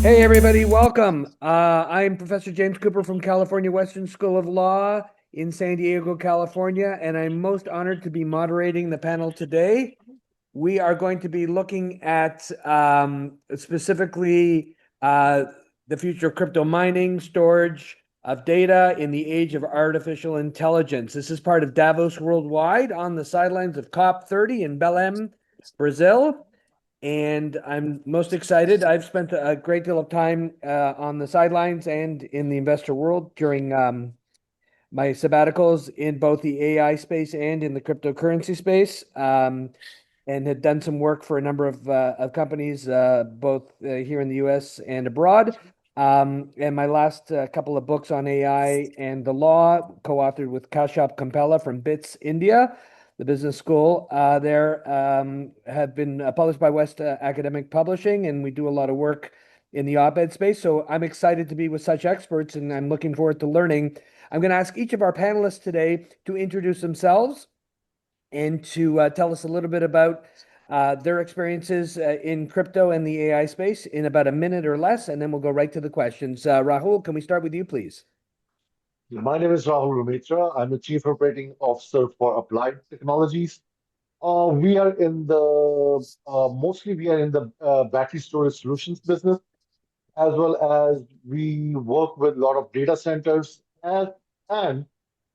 Hey, everybody, welcome. I'm Professor James Cooper from California Western School of Law in San Diego, California, and I'm most honored to be moderating the panel today. We are going to be looking at specifically the future of crypto mining, storage of data in the age of artificial intelligence. This is part of Davos Worldwide on the sidelines of COP30 in Belém, Brazil. And I'm most excited. I've spent a great deal of time on the sidelines and in the investor world during my sabbaticals in both the AI space and in the cryptocurrency space, and had done some work for a number of companies, both here in the US and abroad. And my last couple of books on AI and the law, co-authored with Kashyap Kampela from BITS India, the business school there, have been published by West Academic Publishing, and we do a lot of work in the op-ed space. So I'm excited to be with such experts, and I'm looking forward to learning. I'm going to ask each of our panelists today to introduce themselves and to tell us a little bit about their experiences in crypto and the AI space in about a minute or less, and then we'll go right to the questions. Rahul, can we start with you, please? My name is Rahul Rumitra. I'm the Chief Operating Officer for Applied Technologies. We are in the mostly we are in the battery storage solutions business, as well as we work with a lot of data centers and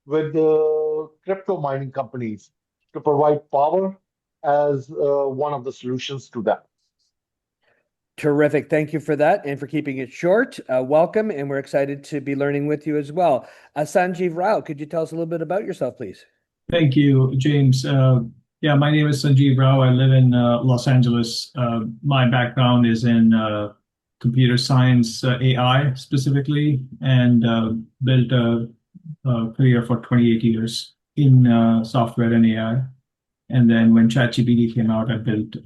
with the crypto mining companies to provide power as one of the solutions to that. Terrific. Thank you for that and for keeping it short. Welcome, and we're excited to be learning with you as well. Sanjeev Rao, could you tell us a little bit about yourself, please? Thank you, James. Yeah, my name is Sanjeev Rao. I live in Los Angeles. My background is in computer science, AI specifically, and built a career for 28 years in software and AI. And then when ChatGPT came out, I built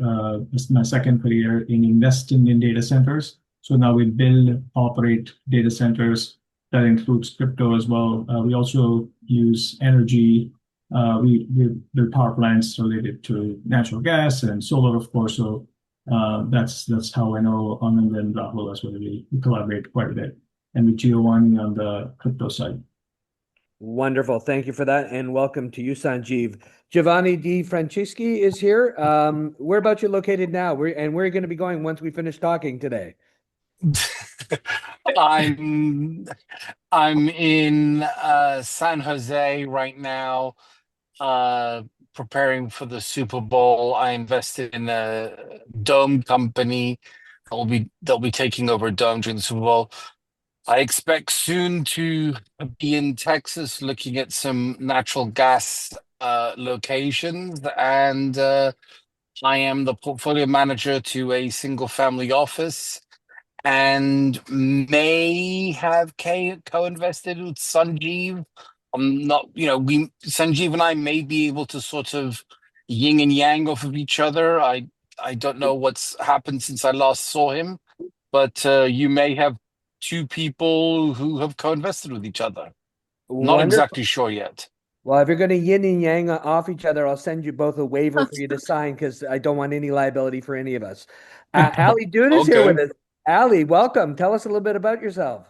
my second career in investing in data centers. So now we build, operate data centers. That includes crypto as well. We also use energy. We build power plants related to natural gas and solar, of course. So that's how I know Anand and Rahul as well. We collaborate quite a bit. And with Giovanni on the crypto side. Wonderful. Thank you for that, and welcome to you, Sanjeev. Giovanni Di Francisci is here. Where about you located now? Where are you going to be going once we finish talking today? I'm in San Jose right now, preparing for the Super Bowl. I invested in a Dome company that'll be taking over Dome during the Super Bowl. I expect soon to be in Texas looking at some natural gas locations, and I am the portfolio manager to a single family office and may have co-invested with Sanjeev. I'm not, Sanjeev and I may be able to sort of yin and yang off of each other. I don't know what's happened since I last saw him, but you may have two people who have co-invested with each other. Not Wonderful. exactly sure yet. Well, if you're going to yin and yang off each other, I'll send you both a waiver for you to sign because I don't want any liability for any of us. Ali Doon is here with Okay. us. Ali, welcome. Tell us a little bit about yourself.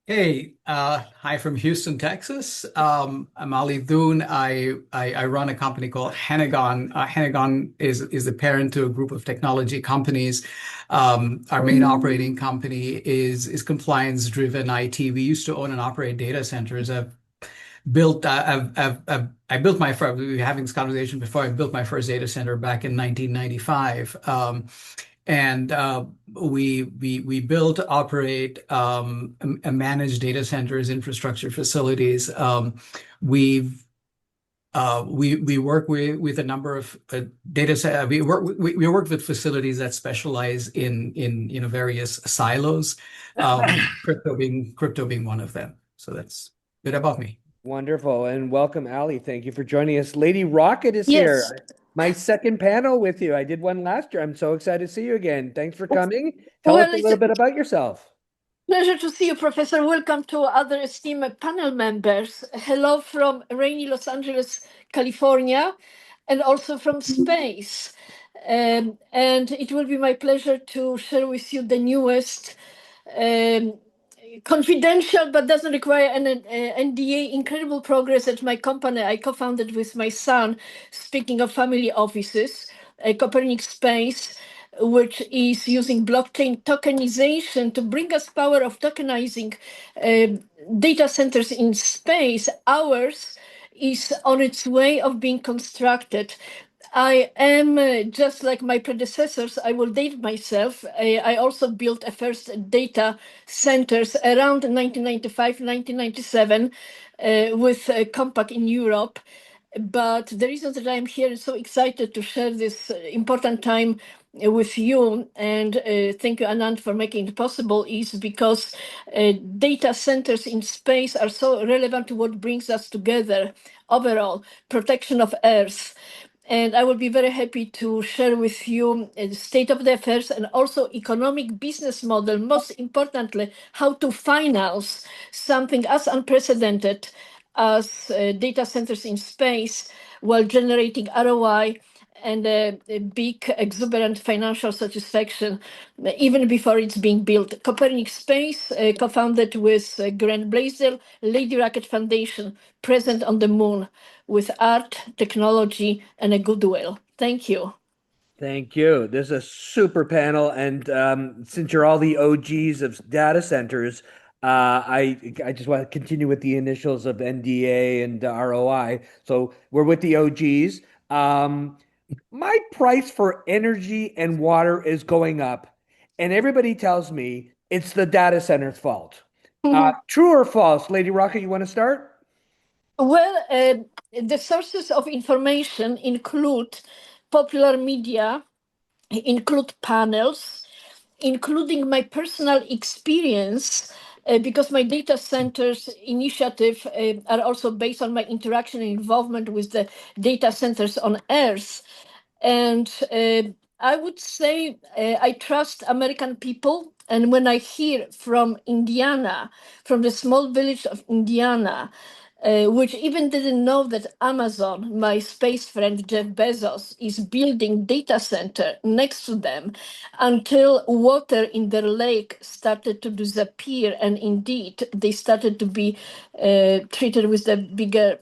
Hey, hi from Houston, Texas. I'm Ali Doon. I run a company called Hanagon. Hanagon is the parent to a group of technology companies. Our main operating company is compliance-driven IT. We used to own and operate data centers. I built my first. We were having this conversation before. I built my first data center back in 1995. And we build, operate, and manage data centers, infrastructure facilities. We work with a number of data set. We work with facilities that specialize in various silos. Crypto being one of them. So that's a bit about me. Wonderful. And welcome, Ali. Thank you for joining us. Lady Rocket is here. Yes. My second panel with you. I did one last year. I'm so excited to see you again. Thanks for coming. Tell us a It's little bit about yourself. pleasure to see you, Professor. Welcome to other esteemed panel members. Hello from rainy Los Angeles, California, and also from space. And it will be my pleasure to share with you the newest confidential but doesn't require an NDA. Incredible progress at my company. I co-founded with my son, speaking of family offices, Copernic Space, which is using blockchain tokenization to bring us power of tokenizing data centers in space. Ours is on its way of being constructed. I am just like my predecessors. I will date myself. I also built a first data centers around 1995, 1997 with Compaq in Europe. But the reason that I'm here is so excited to share this important time with you, and thank you, Anand, for making it possible, is because data centers in space are so relevant to what brings us together overall, protection of Earth. And I will be very happy to share with you the state of the affairs and also economic business model, most importantly, how to finance something as unprecedented as data centers in space while generating ROI and a big exuberant financial satisfaction even before it's being built. Copernic Space, co-founded with Grant Blaisdell, Lady Rocket Foundation, present on the moon with art, technology, and a goodwill. Thank you. Thank you. This is a super panel, and since you're all the OGs of data centers, I just want to continue with the initials of NDA and ROI. So we're with the OGs. My price for energy and water is going up, and everybody tells me it's the data center's fault. True or false? Lady Rocket, you want to start? Well, the sources of information include popular media, include panels, including my personal experience, because my data centers initiative are also based on my interaction and involvement with the data centers on Earth. And I would say I trust American people. And when I hear from Indiana, from the small village of Indiana, which even didn't know that Amazon, my space friend Jeff Bezos, is building data center next to them, until water in their lake started to disappear, and indeed they started to be treated with the bigger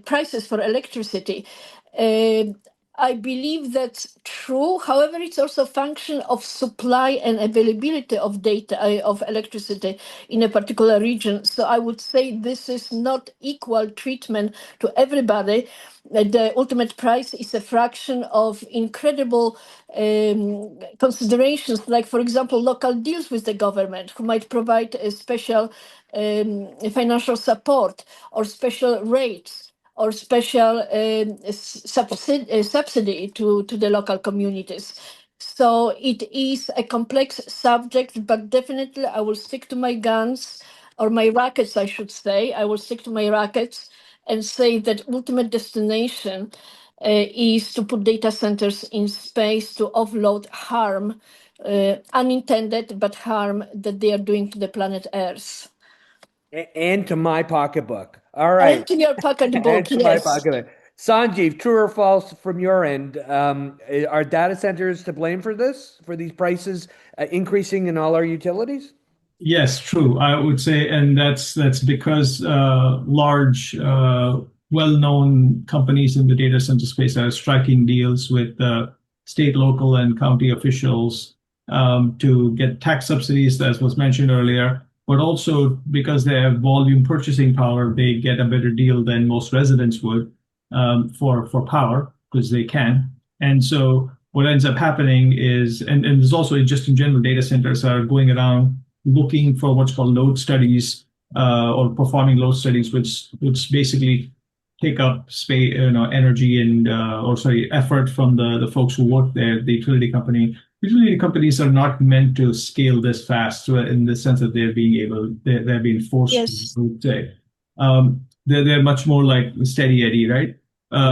prices for electricity. I believe that's true. However, it's also a function of supply and availability of data, of electricity in a particular region. So I would say this is not equal treatment to everybody. The ultimate price is a fraction of incredible considerations, like, for example, local deals with the government, who might provide a special financial support or special rates or special subsidy to the local communities. So it is a complex subject, but definitely I will stick to my guns, or my rackets, I should say. I will stick to my rackets and say that ultimate destination is to put data centers in space to offload harm, unintended, but harm that they are doing to the planet Earth. And to my pocketbook. All right. And to your pocketbook, And to my yes. pocketbook. Sanjeev, true or false from your end? Are data centers to blame for this, for these prices increasing in all our utilities? Yes, true. I would say, and that's because large, well-known companies in the data center space are striking deals with state, local, and county officials to get tax subsidies, as was mentioned earlier. But also because they have volume purchasing power, they get a better deal than most residents would for power, because they can. And so what ends up happening is, and there's also just in general, data centers are going around looking for what's called load studies or performing load studies, which basically take up space, energy and effort from the folks who work there, the utility company. Utility companies are not meant to scale this fast, in the sense that they're being forced Yes. to, I would say. They're much more like steady Eddie, right?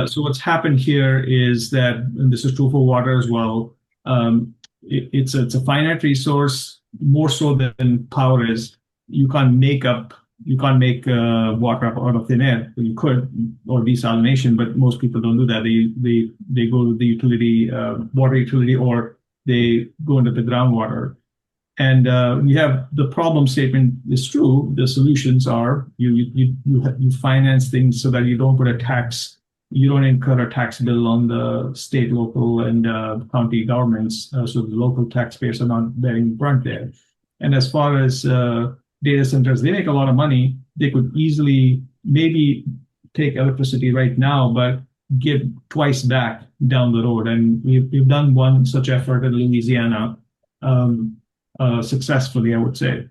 So what's happened here is that, and this is true for water as well, it's a finite resource, more so than power is. You can't make water up out of thin air. You could, or desalination, but most people don't do that. They go to the utility, water utility, or they go into the groundwater. And we have the problem statement is true. The solutions are you finance things so that you don't put a tax, you don't incur a tax bill on the state, local, and county governments. So the local taxpayers are not bearing the brunt there. And as far as data centers, they make a lot of money. They could easily maybe take electricity right now, but give twice back down the road. And we've done one such effort in Louisiana. Successfully, I would say.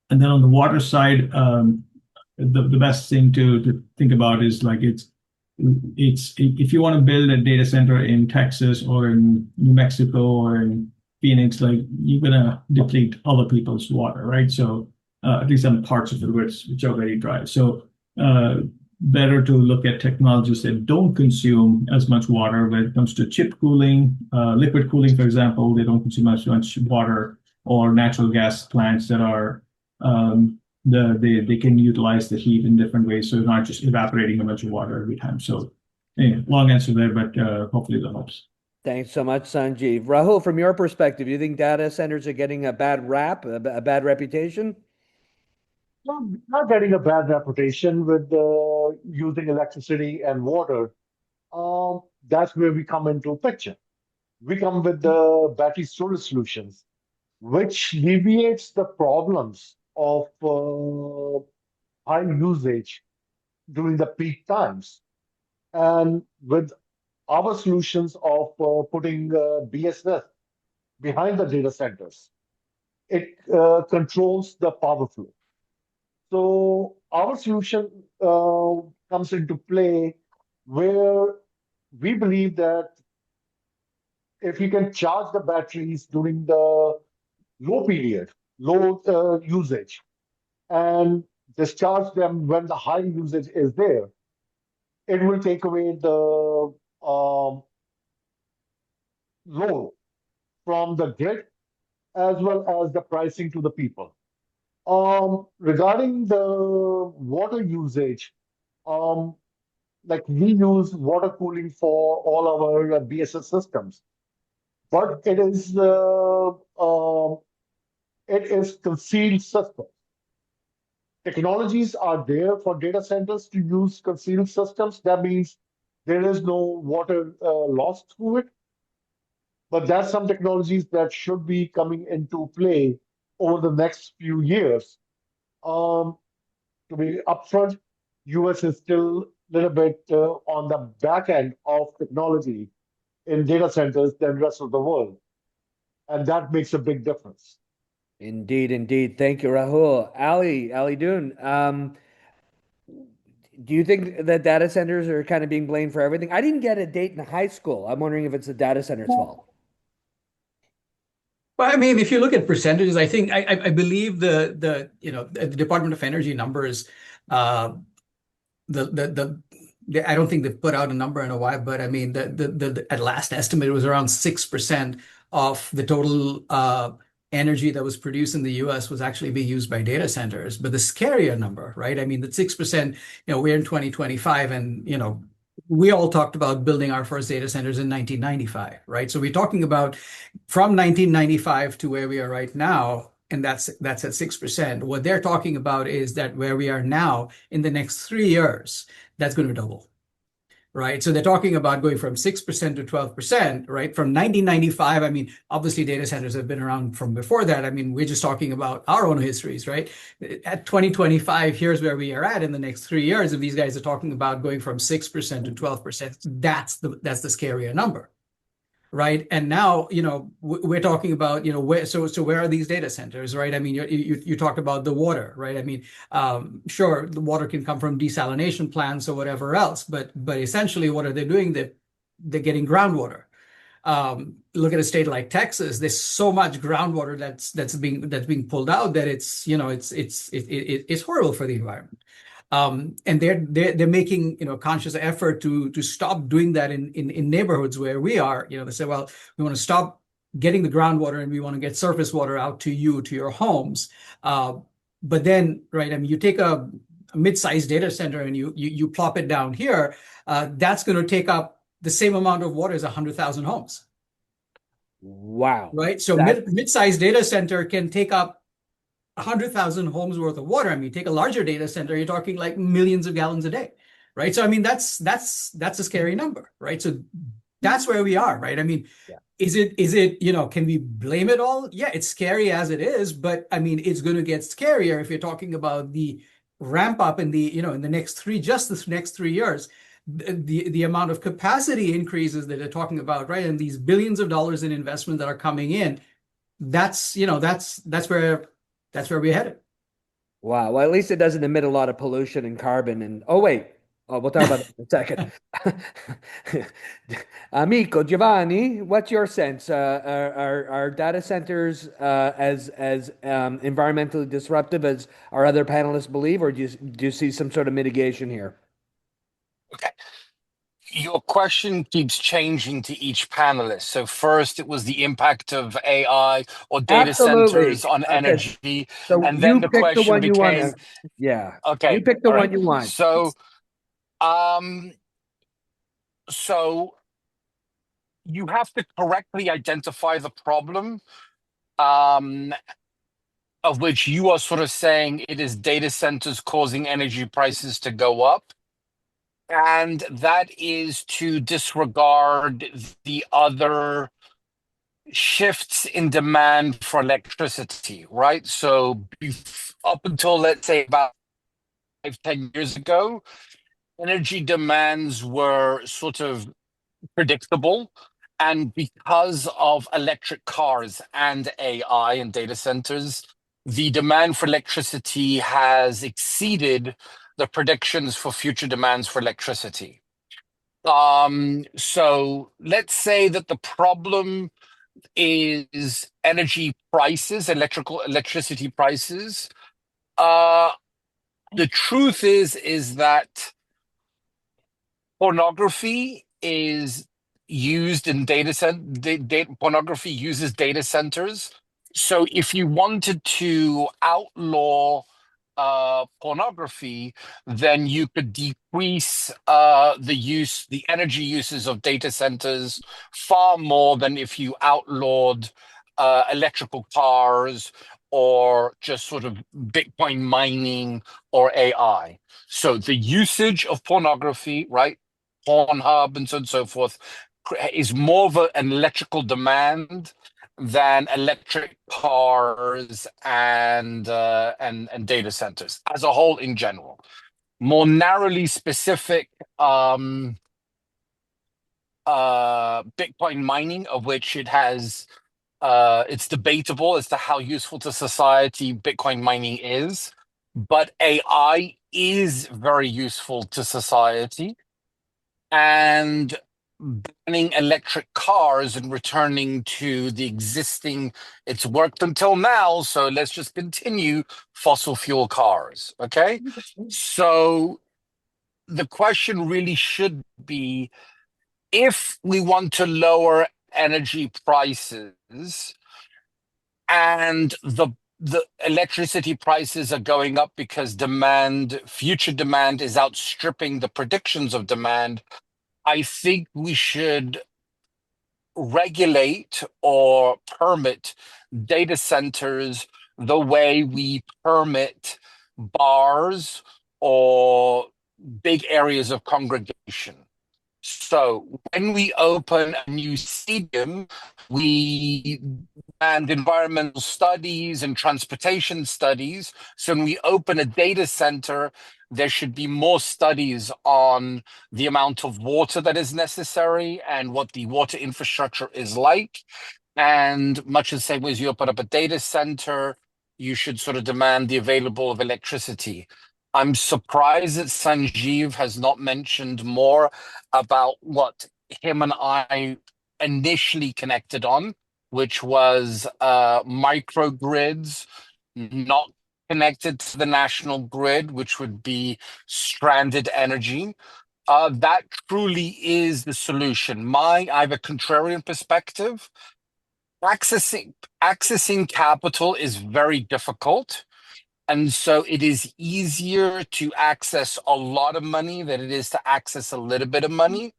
And then on the water side, the best thing to think about is like it's if you want to build a data center in Texas or in New Mexico or in Phoenix, like you're gonna deplete other people's water, right? So at least on parts of it which are very dry. So better to look at technologies that don't consume as much water when it comes to chip cooling, liquid cooling, for example. They don't consume as much water, or natural gas plants that are they can utilize the heat in different ways, so not just evaporating a bunch of water every time. So anyway, long answer there, but hopefully that helps. Thanks so much, Sanjeev. Rahul, from your perspective, do you think data centers are getting a bad rap, a bad reputation? Well, not getting a bad reputation with using electricity and water. That's where we come into picture. We come with the battery storage solutions, which alleviates the problems of high usage during the peak times. And with our solutions of putting BSS behind the data centers, it controls the power flow. So our solution comes into play where we believe that if you can charge the batteries during the low period, low usage, and discharge them when the high usage is there, it will take away the load from the grid as well as the pricing to the people. Regarding the water usage, like we use water cooling for all our BSS systems, but it is concealed systems. Technologies are there for data centers to use concealed systems. That means there is no water loss through it. But that's some technologies that should be coming into play over the next few years. To be upfront, US is still a little bit on the back end of technology in data centers than the rest of the world. And that makes a big difference. Indeed, indeed. Thank you, Rahul. Ali Doon, do you think that data centers are kind of being blamed for everything? I didn't get a date in high school. I'm wondering if it's the data center's fault. Well, I mean, if you look at percentages, I think I believe the Department of Energy numbers, I don't think they've put out a number in a while, but I mean, the at last estimate, it was around 6% of the total energy that was produced in the US was actually being used by data centers. But the scarier number, right? I mean, the 6%, we're in 2025, and we all talked about building our first data centers in 1995, right? So we're talking about from 1995 to where we are right now, and that's at 6%. What they're talking about is that where we are now in the next 3 years, that's going to double, right? So they're talking about going from 6% to 12%, right? From 1995, I mean, obviously data centers have been around from before that. I mean, we're just talking about our own histories, right? At 2025, here's where we are at in the next 3 years. If these guys are talking about going from 6% to 12%, that's the scarier number, right? And now, we're talking about, where are these data centers, right? I mean, you talked about the water, right? I mean, sure, the water can come from desalination plants or whatever else, but essentially, what are they doing? They're getting groundwater. Look at a state like Texas. There's so much groundwater that's being pulled out that it's horrible for the environment. And they're making conscious effort to stop doing that in neighborhoods where we are. They say, well, we want to stop getting the groundwater and we want to get surface water out to your homes. But then, right, I mean, you take a mid-sized data center and you plop it down here. That's going to take up the same amount of water as 100,000 homes. Wow. right? So That, mid-sized data center can take up 100,000 homes worth of water. I mean, take a larger data center, you're talking like millions of gallons a day, right? So I mean, that's a scary number, right? So that's where we are, right? I mean, yeah. is it, can we blame it all? Yeah, it's scary as it is, but I mean, it's going to get scarier if you're talking about the ramp up in the, in the next 3 years, the amount of capacity increases that they're talking about, right? And these billions of dollars in investment that are coming in, that's where we're headed. Wow. Well, at least it doesn't emit a lot of pollution and carbon. And oh, wait. Oh, we'll talk about that in a second. Amico Giovanni, what's your sense? Are data centers as environmentally disruptive as our other panelists believe, or do you see some sort of mitigation here? Okay. Your question keeps changing to each panelist. So first it was the impact of AI or data Absolutely. centers on Okay. energy. So And then you the pick the question one you want became, to. Yeah. You okay, pick the all one right. you want. Um, so you have to correctly identify the problem, um, of which you are sort of saying it is data centers causing energy prices to go up. And that is to disregard the other shifts in demand for electricity, right? So up until, let's say, about 5, 10 years ago, energy demands were sort of predictable. And because of electric cars and AI and data centers, the demand for electricity has exceeded the predictions for future demands for electricity. So let's say that the problem is energy prices, electricity prices. Uh, the truth is that pornography is used in pornography uses data centers. So if you wanted to outlaw pornography, then you could decrease the energy uses of data centers far more than if you outlawed electrical cars or just sort of Bitcoin mining or AI. So the usage of pornography, right? Pornhub and so on and so forth, is more of an electrical demand than electric cars and data centers as a whole in general. More narrowly specific, Bitcoin mining, of which it's debatable as to how useful to society Bitcoin mining is, but AI is very useful to society. And banning electric cars and returning to the existing, it's worked until now, so let's just continue fossil fuel cars. Okay. So the question really should be, if we want to lower energy prices and the electricity prices are going up because future demand is outstripping the predictions of demand, I think we should regulate or permit data centers the way we permit bars or big areas of congregation. So when we open a new stadium, we and environmental studies and transportation studies. So when we open a data center, there should be more studies on the amount of water that is necessary and what the water infrastructure is like. And much the same way as you open up a data center, you should sort of demand the available of electricity. I'm surprised that Sanjeev has not mentioned more about what him and I initially connected on, which was microgrids not connected to the national grid, which would be stranded energy. That truly is the solution. I have a contrarian perspective. Accessing capital is very difficult. And so it is easier to access a lot of money than it is to access a little bit of money.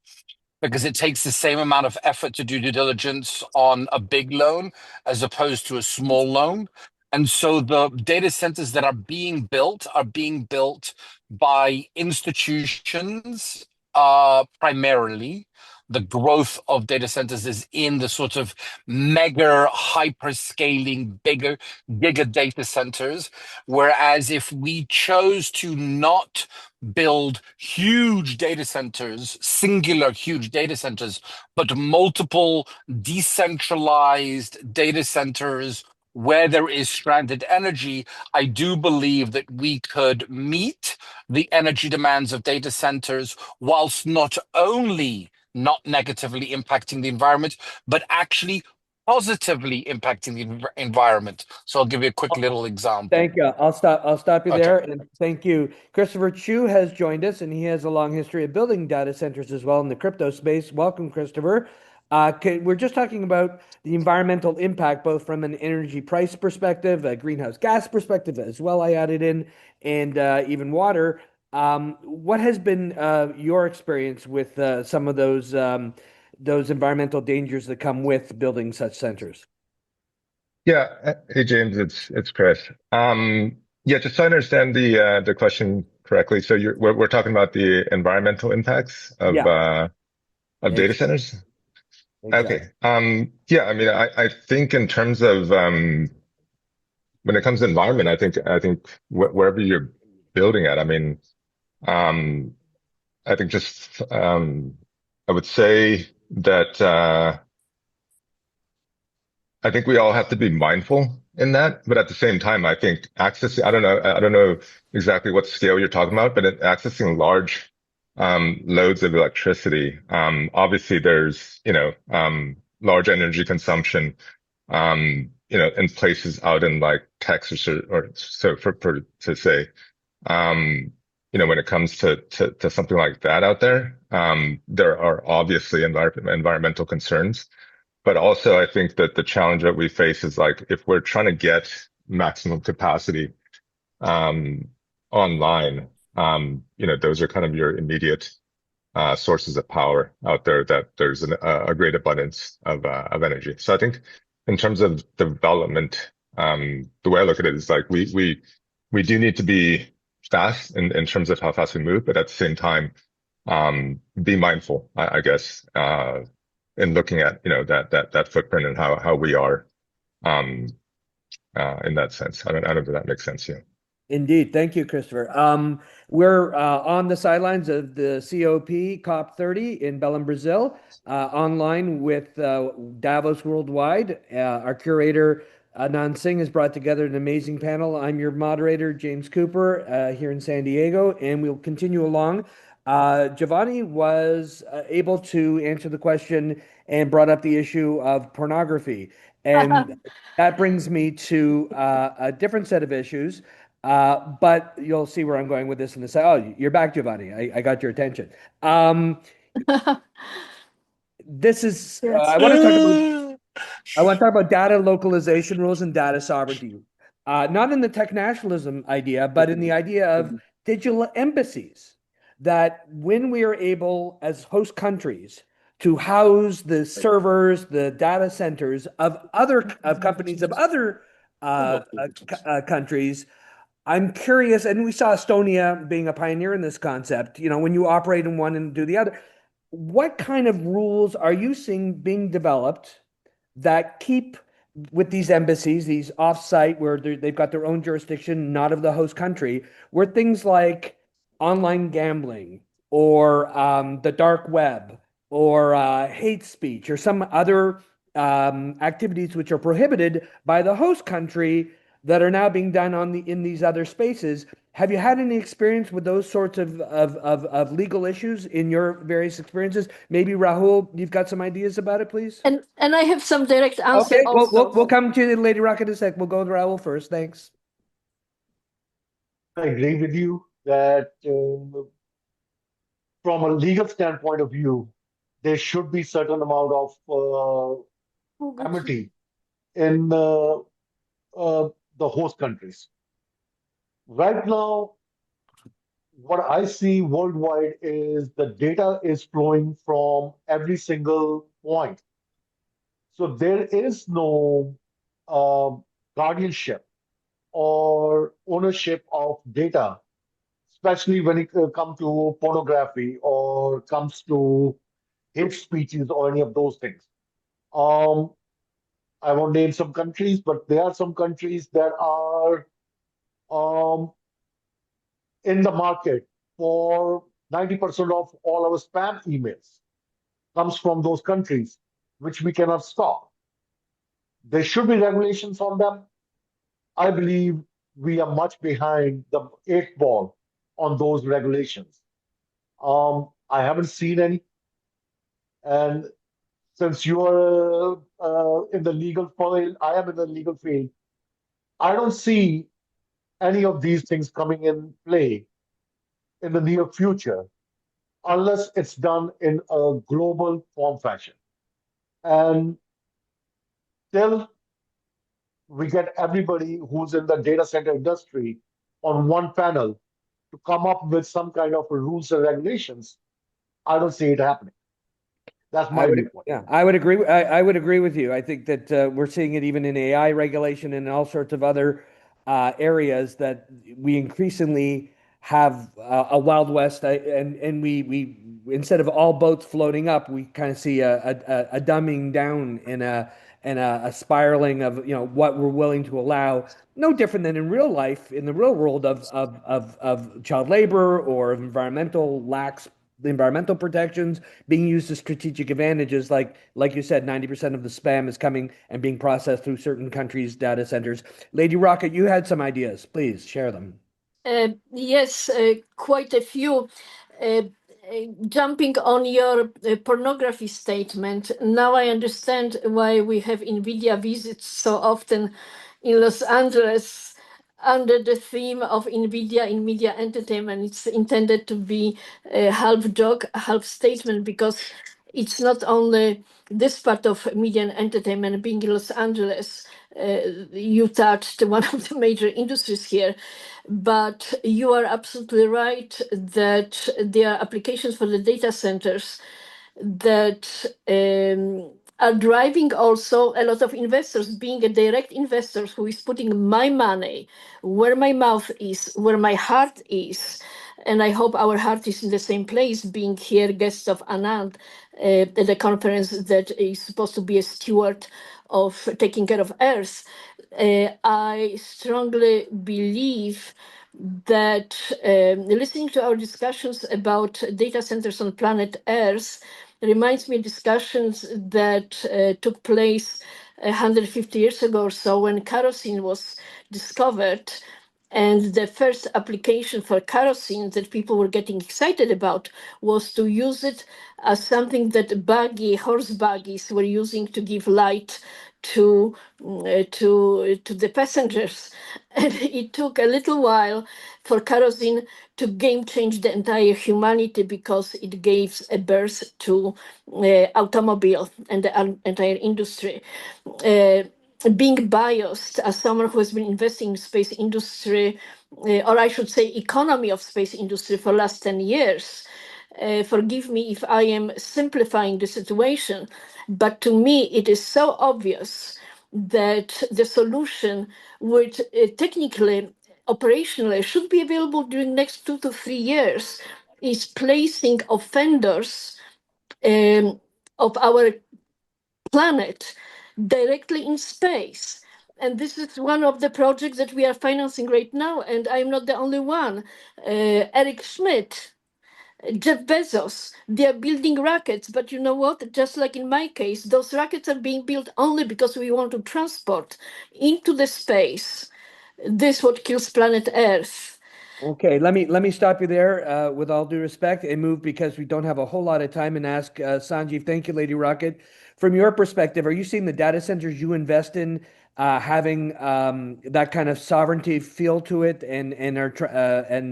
because it takes the same amount of effort to do due diligence on a big loan as opposed to a small loan. And so the data centers that are being built by institutions primarily. The growth of data centers is in the sort of mega hyperscaling, bigger giga data centers. Whereas if we chose to not build huge data centers, singular huge data centers, but multiple decentralized data centers where there is stranded energy, I do believe that we could meet the energy demands of data centers whilst not only not negatively impacting the environment, but actually positively impacting the environment. So I'll give you a quick little example. Thank you. I'll stop you Okay. there, and thank you. Christopher Chu has joined us, and he has a long history of building data centers as well in the crypto space. Welcome, Christopher. We're just talking about the environmental impact, both from an energy price perspective, a greenhouse gas perspective as well, I added in, and even water. What has been your experience with some of those environmental dangers that come with building such centers? Yeah. Hey, James, it's Chris. Yeah, just so I understand the question correctly. So we're talking about the environmental impacts of data centers. Exactly. Okay. Yeah. I mean, I think in terms of when it comes to environment, I think wherever you're building at, I mean, I think just I would say that I think we all have to be mindful in that, but at the same time, I think accessing, I don't know exactly what scale you're talking about, but accessing large, loads of electricity, obviously there's, large energy consumption, in places out in like Texas or so to say, when it comes to something like that out there, there are obviously environmental concerns. But also, I think that the challenge that we face is like if we're trying to get maximum capacity online, those are kind of your immediate sources of power out there that there's a great abundance of energy. So I think in terms of development, the way I look at it is like we do need to be fast in terms of how fast we move, but at the same time, be mindful, I guess, in looking at, that footprint and how we are, in that sense. I don't know if that makes sense. Yeah. Indeed. Thank you, Christopher. We're on the sidelines of the COP30 in Belém, Brazil, online with Davos Worldwide. Our curator, Anand Singh, has brought together an amazing panel. I'm your moderator, James Cooper, here in San Diego, and we'll continue along. Giovanni was able to answer the question and brought up the issue of pornography. And that brings me to a different set of issues. But you'll see where I'm going with this in a second. Oh, you're back, Giovanni. I got your attention. This is Yes. I want to talk about data localization rules and data sovereignty. Not in the tech nationalism idea, but in the idea of digital embassies. That when we are able, as host countries, to house the servers, the data centers of companies of other countries. I'm curious, and we saw Estonia being a pioneer in this concept. When you operate in one and do the other, what kind of rules are you seeing being developed that keep with these embassies, these offsite where they've got their own jurisdiction, not of the host country, where things like online gambling or the dark web or hate speech or some other activities which are prohibited by the host country that are now being done in these other spaces. Have you had any experience with those sorts of legal issues in your various experiences? Maybe Rahul, you've got some ideas about it, please. And I have some direct answer Okay, also. we'll come to you, Lady Rocket, in a sec. We'll go with Rahul first. Thanks. I agree with you that from a legal standpoint of view, there should be certain amount of amity in the host countries. Right now, what I see worldwide is the data is flowing from every single point. So there is no uh, guardianship or ownership of data, especially when it comes to pornography or comes to hate speeches or any of those things. Um, I won't name some countries, but there are some countries that are um, in the market for 90% of all our spam emails comes from those countries, which we cannot stop. There should be regulations on them. I believe we are much behind the eight ball on those regulations. I haven't seen any, and since you are in the legal field, I am in the legal field. I don't see any of these things coming in play in the near future unless it's done in a global form fashion. And till we get everybody who's in the data center industry on one panel to come up with some kind of rules and regulations, I don't see it happening. That's I my would, viewpoint. yeah, I would agree. I would agree with you. I think that we're seeing it even in AI regulation and all sorts of other areas that we increasingly have a Wild West, and we instead of all boats floating up, we kind of see a dumbing down and a spiraling of what we're willing to allow. No different than in real life, in the real world of child labor or of environmental lax the environmental protections being used as strategic advantages, like you said, 90% of the spam is coming and being processed through certain countries' data centers. Lady Rocket, you had some ideas. Please share them. Yes, quite a few. Uh, Jumping on your pornography statement, now I understand why we have NVIDIA visits so often in Los Angeles under the theme of NVIDIA in media entertainment. It's intended to be a half joke, half statement, because it's not only this part of media and entertainment being in Los Angeles. You touched one of the major industries here, but you are absolutely right that there are applications for the data centers that are driving also a lot of investors. Being a direct investor who is putting my money where my mouth is, where my heart is, and I hope our heart is in the same place, being here guests of Anand at a conference that is supposed to be a steward of taking care of Earth. I strongly believe that listening to our discussions about data centers on planet Earth reminds me of discussions that took place 150 years ago or so when kerosene was discovered. And the first application for kerosene that people were getting excited about was to use it as something that horse buggies were using to give light to the passengers. And it took a little while for kerosene to game change the entire humanity because it gave a birth to automobile and the entire industry. Being biased as someone who has been investing in space industry, or I should say economy of space industry for last 10 years, forgive me if I am simplifying the situation, but to me it is so obvious that the solution would technically, operationally, should be available during next 2 to 3 years is placing offenders of our planet directly in space. And this is one of the projects that we are financing right now. And I'm not the only one. Eric Schmidt, Jeff Bezos, they are building rockets. But you know what? Just like in my case, those rockets are being built only because we want to transport into the space this what kills planet Earth. Okay, let me stop you there with all due respect and move because we don't have a whole lot of time and ask Sanjeev. Thank you, Lady Rocket. From your perspective, are you seeing the data centers you invest in having that kind of sovereignty feel to it, and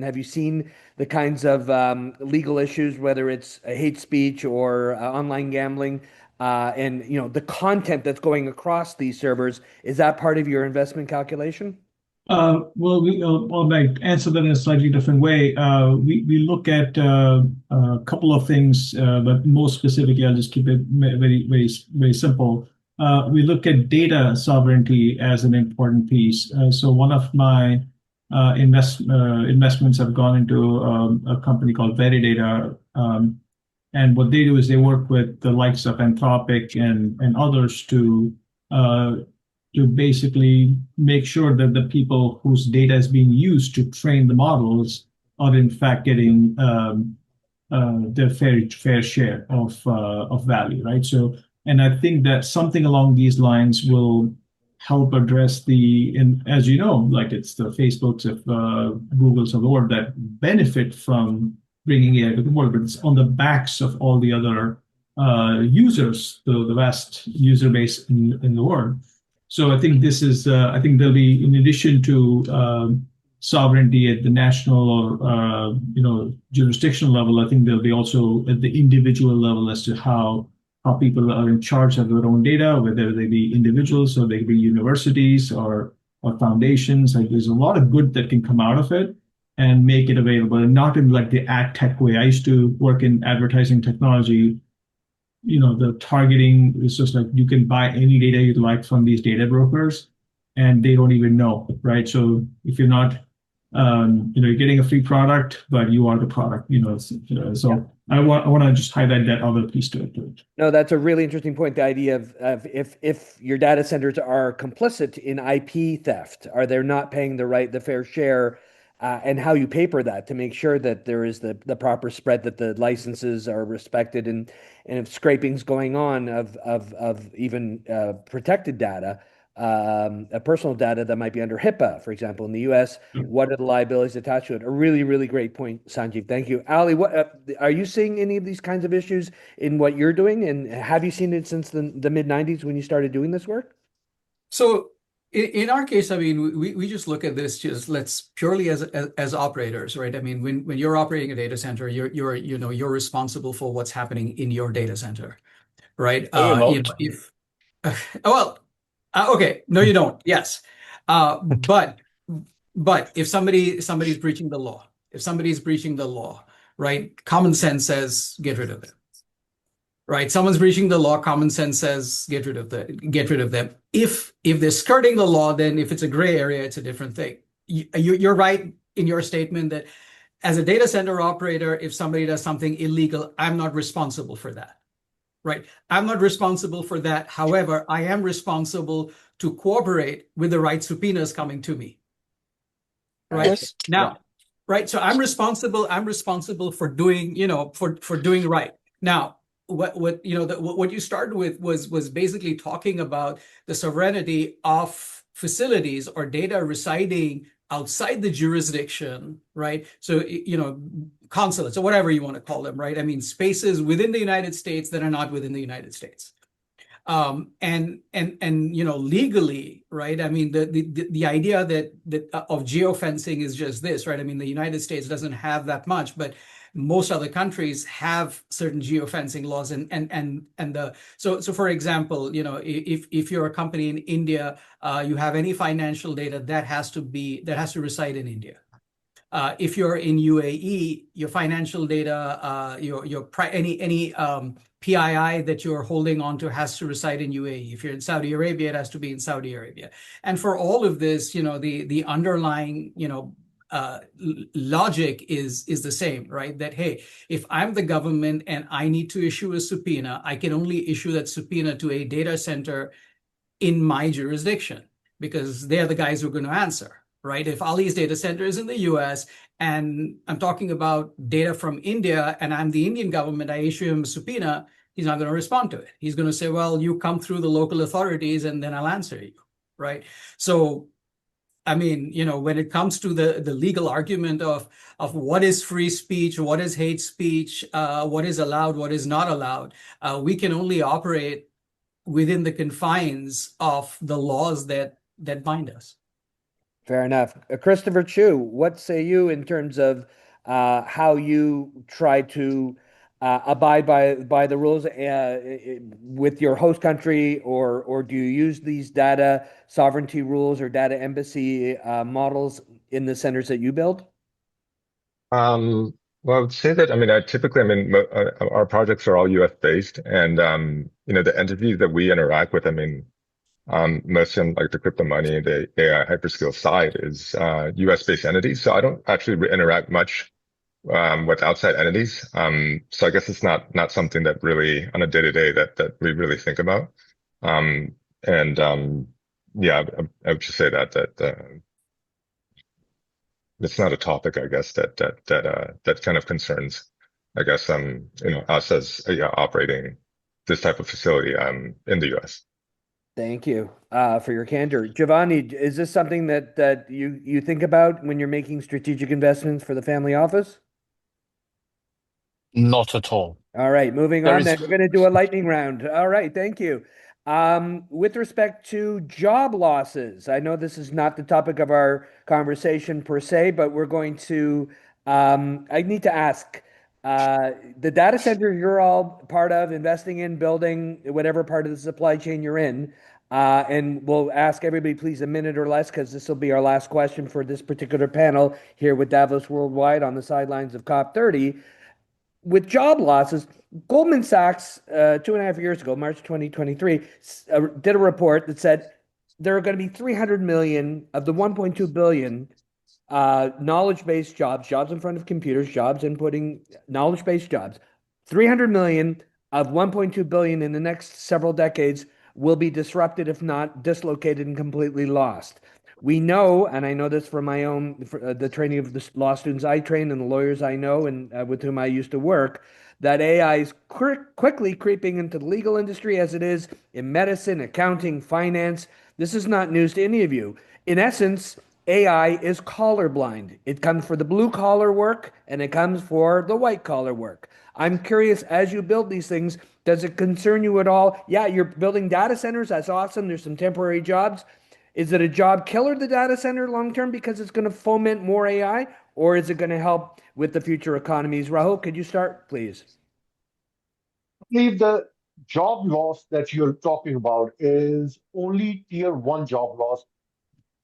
have you seen the kinds of legal issues, whether it's hate speech or online gambling, and the content that's going across these servers? Is that part of your investment calculation? Well, might answer that in a slightly different way. We look at a couple of things, but more specifically, I'll just keep it very simple. We look at data sovereignty as an important piece. So one of my investments have gone into a company called Veridata, and what they do is they work with the likes of Anthropic and others uh, to basically make sure that the people whose data is being used to train the models are in fact getting their fair share of value, right? So, and I think that something along these lines will help address and as you know, like it's the Facebooks of Googles of the world that benefit from bringing AI to the world, but it's on the backs of all the other users, the vast user base in the world. So I think I think there'll be, in addition to sovereignty at the national or jurisdictional level, I think there'll be also at the individual level as to how people are in charge of their own data, whether they be individuals or they be universities or foundations. Like there's a lot of good that can come out of it and make it available, and not in like the ad tech way. I used to work in advertising technology. The targeting is just like you can buy any data you'd like from these data brokers and they don't even know, right? So if you're not, you're getting a free product, but you are the product, so yeah. I want to just highlight that other piece to it. No, that's a really interesting point. The idea of if your data centers are complicit in IP theft, are they not paying the fair share, and how you paper that to make sure that there is the proper spread, that the licenses are respected, and if scraping's going on of even protected data, personal data that might be under HIPAA, for example, in the US, what are the liabilities attached to it? A really, really great point, Sanjeev. Thank you. Ali, what are you seeing any of these kinds of issues in what you're doing? And have you seen it since the mid 90s when you started doing this work? So in our case, I mean, we just look at this just let's purely as operators, right? I mean, when you're operating a data center, you're responsible for what's happening in your data center, right? Remote. If well, okay, no, you don't. Yes, but if somebody's breaching the law, right? Common sense says get rid of it. Right, someone's breaching the law. Common sense says get rid of them. If they're skirting the law, then if it's a gray area, it's a different thing. You're right in your statement that as a data center operator, if somebody does something illegal, I'm not responsible for that. Right, I'm not responsible for that. However, I am responsible to cooperate with the right subpoenas coming to me. Right Yes. now, right. So I'm responsible for doing, for doing right now. What you started with was basically talking about the sovereignty of facilities or data residing outside the jurisdiction, right? So consulates or whatever you want to call them, right? I mean, spaces within the United States that are not within the United States. And legally, right? I mean, the idea that of geofencing is just this, right? I mean, the United States doesn't have that much, but most other countries have certain geofencing laws, so for example, if you're a company in India, you have any financial data that has to reside in India. If you're in UAE, your financial data, any PII that you're holding on to has to reside in UAE. If you're in Saudi Arabia, it has to be in Saudi Arabia. And for all of this, the underlying, logic is the same, right? That, hey, if I'm the government and I need to issue a subpoena, I can only issue that subpoena to a data center in my jurisdiction because they're the guys who are going to answer. Right? If Ali's data center is in the US and I'm talking about data from India and I'm the Indian government, I issue him a subpoena, he's not going to respond to it. He's going to say, well, you come through the local authorities and then I'll answer you. Right? So, I mean, when it comes to the legal argument of what is free speech, what is hate speech, what is allowed, what is not allowed, we can only operate within the confines of the laws that bind us. Fair enough. Christopher Chu, what say you in terms of how you try to abide by the rules with your host country, or do you use these data sovereignty rules or data embassy models in the centers that you build? Well, I would say that, I mean, typically, I mean, our projects are all US based, and, the entities that we interact with, I mean, most in like the crypto money, the AI hyperscale side is, US based entities. So I don't actually interact much, with outside entities. So I guess it's not something that really on a day to day that we really think about. And, yeah, I would just say that it's not a topic, I guess, that kind of concerns, I guess, us as operating this type of facility, in the US. Thank you for your candor. Giovanni, is this something that you think about when you're making strategic investments for the family office? Not at all. All right, moving There on is then. We're going to do a lightning round. All right, thank you. With respect to job losses, I know this is not the topic of our conversation per se, but we're going to, I need to ask, the data center you're all part of, investing in, building, whatever part of the supply chain you're in, and we'll ask everybody, please, a minute or less, because this will be our last question for this particular panel here with Davos Worldwide on the sidelines of COP30. With job losses, Goldman Sachs, 2.5 years ago, March 2023, did a report that said there are going to be 300 million of the 1.2 billion knowledge-based jobs in front of computers, jobs inputting knowledge-based jobs. 300 million of 1.2 billion in the next several decades will be disrupted, if not dislocated and completely lost. We know, and I know this from my own, the training of the law students I train and the lawyers I know and with whom I used to work, that AI is quickly creeping into the legal industry as it is in medicine, accounting, finance. This is not news to any of you. In essence, AI is colorblind. It comes for the blue collar work and it comes for the white collar work. I'm curious, as you build these things, does it concern you at all? Yeah, you're building data centers. That's awesome. There's some temporary jobs. Is it a job killer, the data center, long term, because it's going to foment more AI, or is it going to help with the future economies? Rahul, could you start, please? I believe the job loss that you're talking about is only tier one job loss.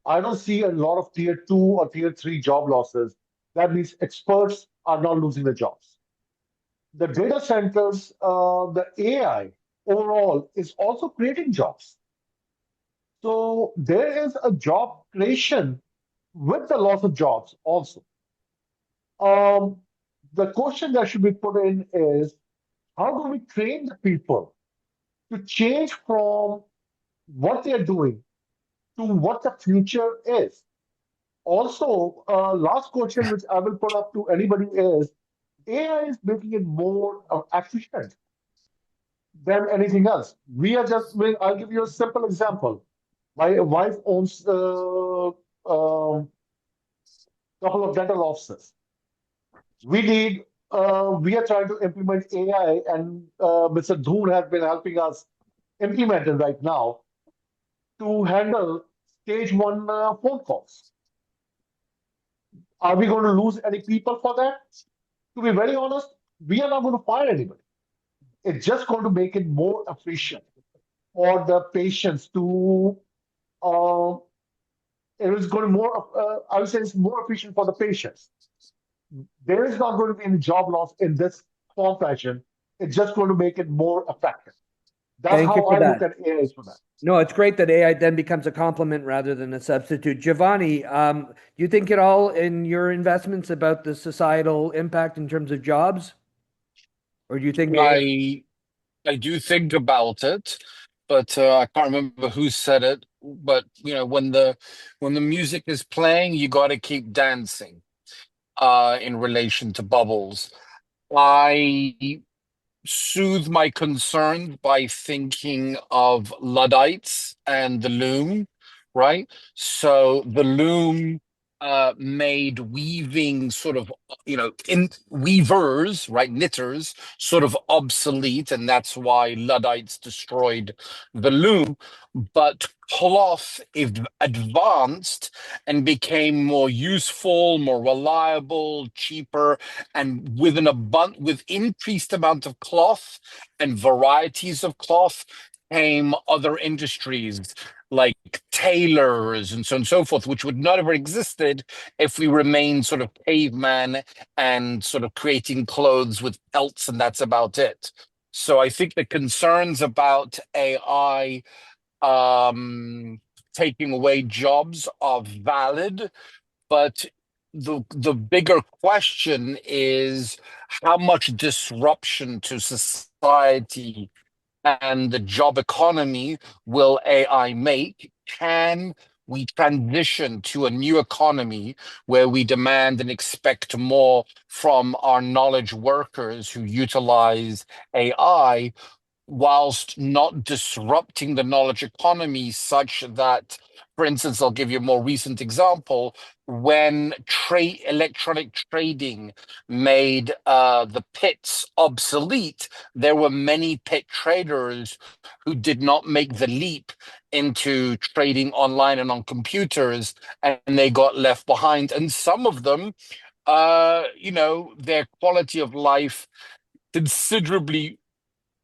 I don't see a lot of tier two or tier three job losses. That means experts are not losing their jobs. The data centers, the AI overall is also creating jobs. So there is a job creation with the loss of jobs also. Um, the question that should be put in is how do we train the people to change from what they're doing to what the future is? Also, last question which I will put up to anybody is AI is making it more efficient than anything else. We are just, I'll give you a simple example. My wife owns a couple of dental offices. We are trying to implement AI, and Mr. Dhoon has been helping us implement it right now to handle stage one phone calls. Are we going to lose any people for that? To be very honest, we are not going to fire anybody. It's just going to make it more efficient for the patients to. Uh, it is going to more. I would say it's more efficient for the patients. There is not going to be any job loss in this form fashion. It's just going to make it more effective. That's Thank you how for I look that. at AI for that. No, it's great that AI then becomes a complement rather than a substitute. Giovanni, do you think at all in your investments about the societal impact in terms of jobs? Or do you think I do think about it, but I can't remember who said it. But when the music is playing, you got to keep dancing. In relation to bubbles, I soothe my concerns by thinking of Luddites and the loom, right? So the loom made weaving sort of, in weavers, right, knitters, sort of obsolete, and that's why Luddites destroyed the loom. But cloth advanced and became more useful, more reliable, cheaper, and with increased amount of cloth and varieties of cloth came other industries like tailors and so on and so forth, which would not have existed if we remained sort of caveman and sort of creating clothes with pelts, and that's about it. So I think the concerns about AI taking away jobs are valid, but the bigger question is how much disruption to society and the job economy will AI make? Can we transition to a new economy where we demand and expect more from our knowledge workers who utilize AI, whilst not disrupting the knowledge economy such that, for instance, I'll give you a more recent example. When electronic trading made the pits obsolete, there were many pit traders who did not make the leap into trading online and on computers, and they got left behind. And some of them, their quality of life considerably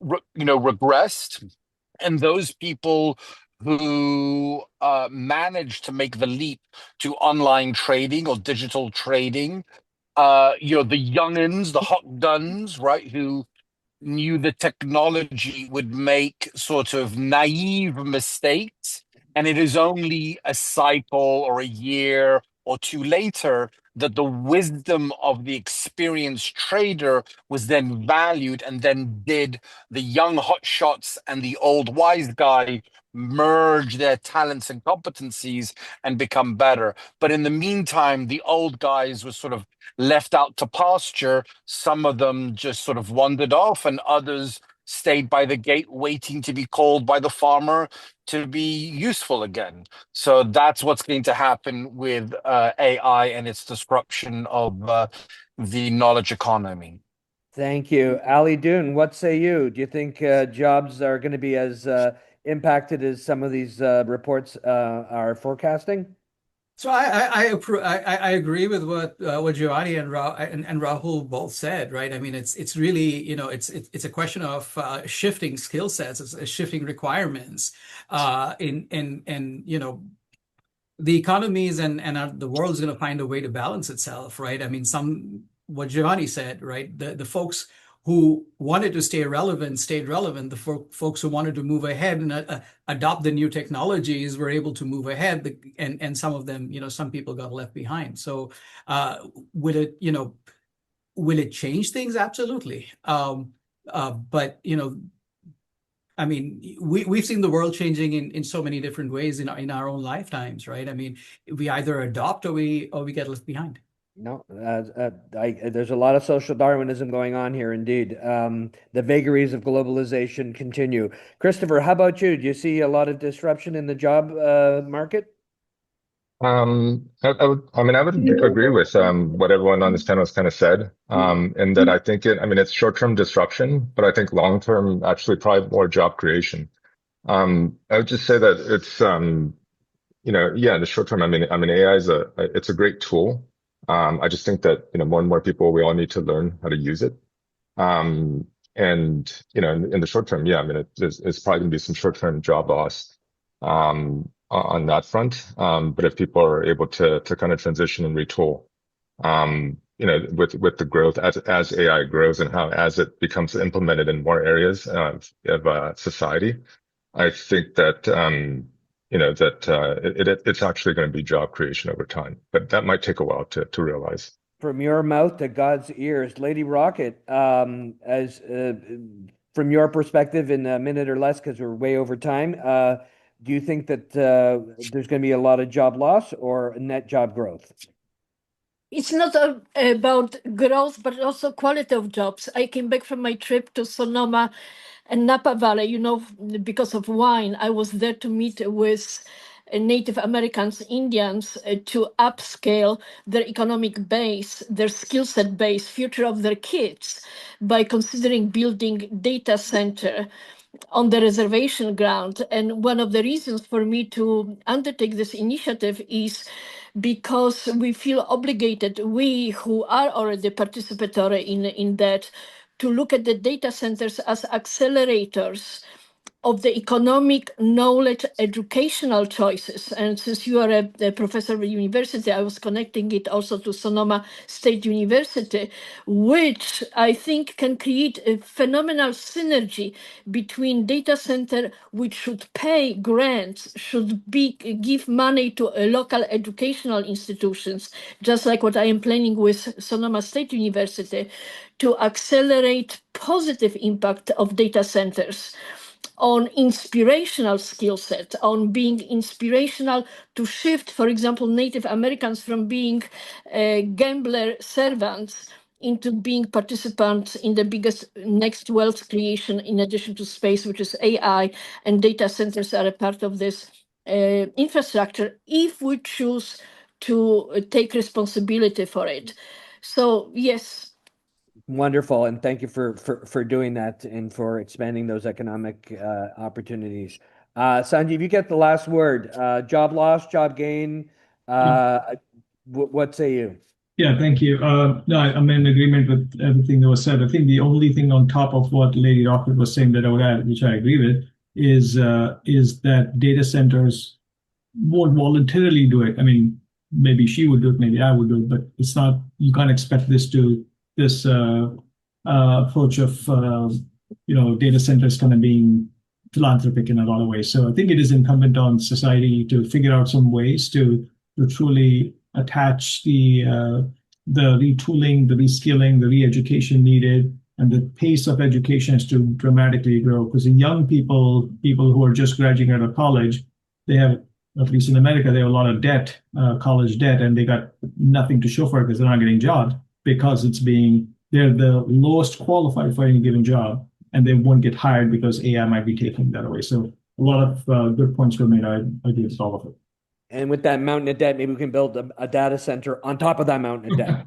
regressed, and those people who managed to make the leap to online trading or digital trading, the youngins, the hot guns, right, who knew the technology would make sort of naive mistakes, and it is only a cycle or a year or two later that the wisdom of the experienced trader was then valued, and then did the young hotshots and the old wise guy merge their talents and competencies and become better. But in the meantime, the old guys were sort of left out to pasture. Some of them just sort of wandered off, and others stayed by the gate waiting to be called by the farmer to be useful again. So that's what's going to happen with AI and its disruption of the knowledge economy. Thank you. Ali Doon, what say you? Do you think jobs are going to be as impacted as some of these reports are forecasting? So I agree with what Giovanni and Rahul both said, right? I mean, it's really, it's a question of shifting skill sets, it's shifting requirements, the economies and the world's going to find a way to balance itself, right? I mean, what Giovanni said, right? The folks who wanted to stay relevant stayed relevant. The folks who wanted to move ahead and adopt the new technologies were able to move ahead, and some of them, some people got left behind. So will it change things? Absolutely. But I mean, we've seen the world changing in so many different ways in our own lifetimes, right? I mean, we either adopt or we get left behind. No, there's a lot of social Darwinism going on here, indeed. The vagaries of globalization continue. Christopher, how about you? Do you see a lot of disruption in the job market? I would agree with what everyone on this panel has kind of said, and that I think it's short-term disruption, but I think long-term actually probably more job creation. I would just say that it's in the short term, AI it's a great tool. I just think that more and more people, we all need to learn how to use it. And in the short term, it's probably gonna be some short-term job loss on that front. But if people are able to kind of transition and retool, with the growth as AI grows and as it becomes implemented in more areas of society, I think that it's actually going to be job creation over time, but that might take a while to realize. From your mouth to God's ears, Lady Rocket, as from your perspective, in a minute or less, because we're way over time, do you think that there's going to be a lot of job loss or net job growth? It's not about growth, but also quality of jobs. I came back from my trip to Sonoma and Napa Valley, because of wine. I was there to meet with Native Americans, Indians to upscale their economic base, their skill set base, future of their kids by considering building data center on the reservation ground. And one of the reasons for me to undertake this initiative is because we feel obligated, we who are already participatory in that, to look at the data centers as accelerators of the economic knowledge educational choices. And since you are a professor at university, I was connecting it also to Sonoma State University, which I think can create a phenomenal synergy between data center, which should pay grants, should give money to local educational institutions, just like what I am planning with Sonoma State University, to accelerate positive impact of data centers on inspirational skill set, on being inspirational to shift, for example, Native Americans from being gambler servants into being participants in the biggest next wealth creation in addition to space, which is AI, and data centers are a part of this infrastructure if we choose to take responsibility for it. So yes. Wonderful, and thank you for doing that and for expanding those economic opportunities. Sanjeev, you get the last word. Job loss, job gain. What say you? Yeah, thank you. No, I'm in agreement with everything that was said. I think the only thing on top of what Lady Rocket was saying that I would add, which I agree with, is that data centers won't voluntarily do it. I mean, maybe she would do it, maybe I would do it, but it's not. You can't expect this approach of data centers kind of being philanthropic in a lot of ways. So I think it is incumbent on society to figure out some ways to truly attach the retooling, the reskilling, the re-education needed, and the pace of education is to dramatically grow. Because in young people who are just graduating out of college, they have, at least in America, they have a lot of debt, college debt, and they got nothing to show for it because they're not getting jobs because they're the lowest qualified for any given job, and they won't get hired because AI might be taking that away. So a lot of good points were made. I agree with all of it. And with that mountain of debt, maybe we can build a data center on top of that mountain of debt.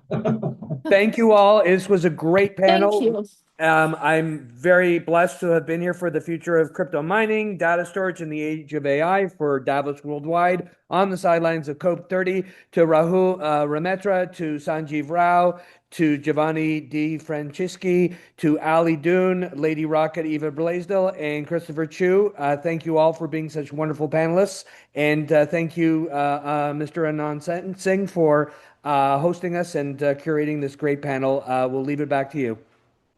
Thank you all. This was a great panel. Thank you. I'm very blessed to have been here for the future of crypto mining, data storage in the age of AI for Davos Worldwide, on the sidelines of COP 30, to Rahul Rametra, to Sanjeev Rao, to Giovanni Di Francisci, to Ali Doon, Lady Rocket, Eva Blaisdell, and Christopher Chu. Thank you all for being such wonderful panelists. And thank you, Mr. Anand Singh, for hosting us and curating this great panel. We'll leave it back to you.